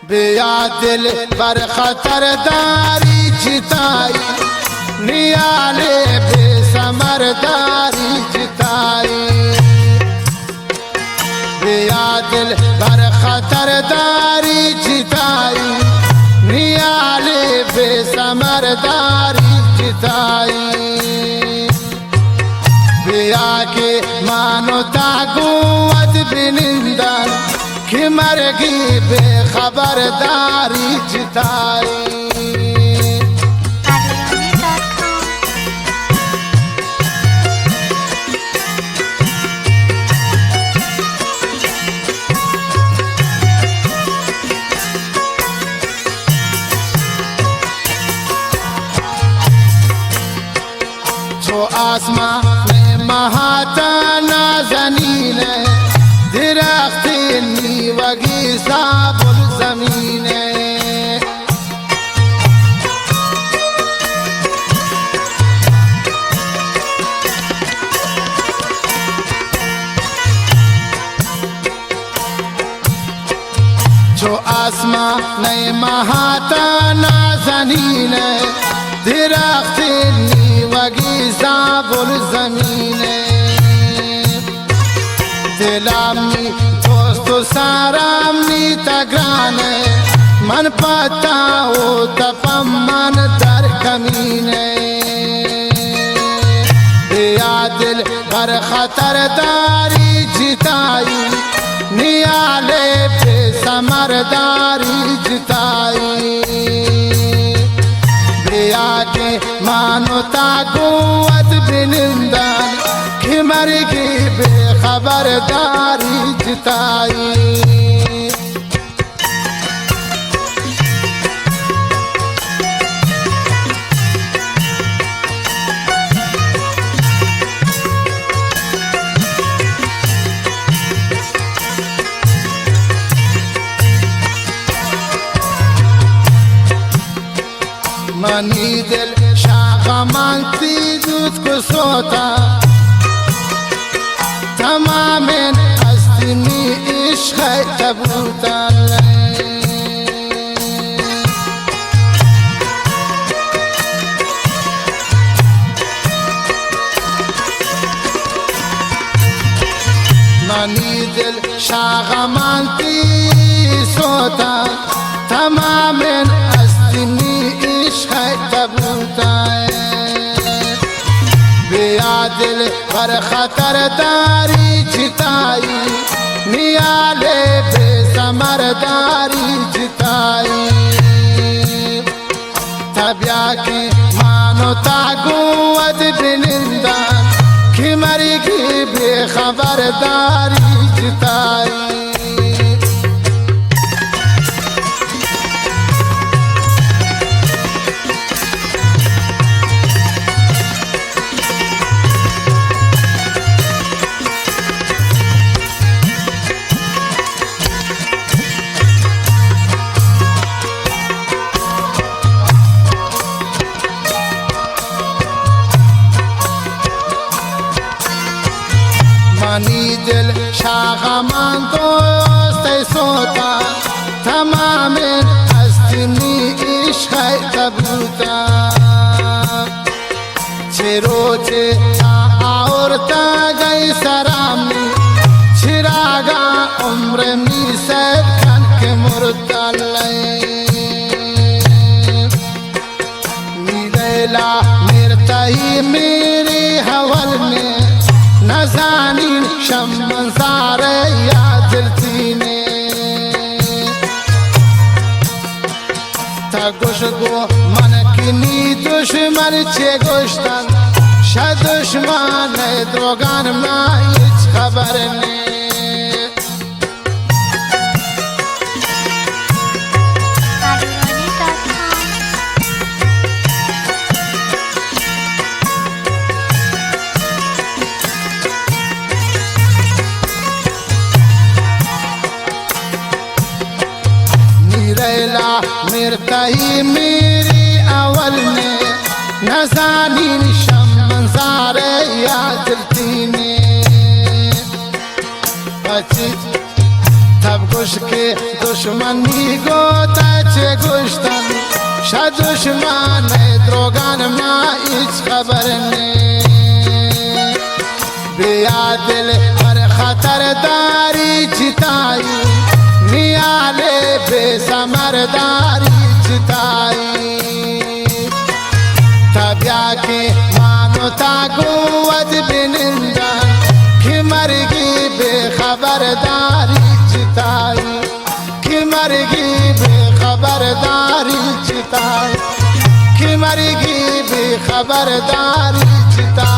बेया दिल पर खतरदारी जिताई, नियाले बेसमरदारी जिताई। बेया दिल पर खतरदारी जिताई, नियाले बेसमरदारी जिताई। बेया के मानो ताकूत बिनिंदन कि मरगी बेखबरदारी जिताई। जो आसमां में महाता नाज़नीन दरख्ती नीवगी साबुल ज़मीन। जो आसमां में महाता नाज़नीन दरख्ती नीवगी साबुल ज़मीन। दिलामी दोस्तों सारामी तग्राने मन पता हो तपमन दर कमीने। बेया दिल पर खतरदारी जिताई, नियाले बेसमरदारी जिताई। बेया के मानो ताकूत बिनिंदन कि मरगी बेखबरदारी जिताई। मनी दिल शाखा मानती दूध को सोता, तमामें हस्ती इश्क़ तबूता। मनी दिल शाखा मानती सोता, तमामें हस्ती इश्क़ तबूता। बेया दिल पर खतरदारी जिताई, नियाले बेसमरदारी जिताई। तबिया के मानो ताकूत बिनिंदन कि मरगी बेखबरदारी जिताई। मनी दिल शाखा मान दोस्त सोता, तमामें हस्ती इश्क़ तबूता। चिरोचे औरता गई सरामी, चिरागा उम्र मी सब खन के मुर्तल। नीला मिरतई मेरे हवल में नज़ानीन शम्मन सारे याद दिलतीने। तगुश गो मन किनी दुश्मन चे गोश्तन, श दुश्मन दोगान माइच खबर ने। मिरतई मेरी अवल में नज़ानीन शम्मन सारे याद दिलतीने। तब दुश्के दुश्मनी गोता चे गुश्तन शा दुश्मन द्रोगान मा इच खबर ने बिया दिल हर खतरदारी जिताई नियाले बेसमरदारी जिताई तबिया के मानोता कुवत बिनिंदा खिमरगी बेखबरदारी जिताई खिमरगी बेखबरदारी जिताई खिमरगी बेखबरदारी जिताई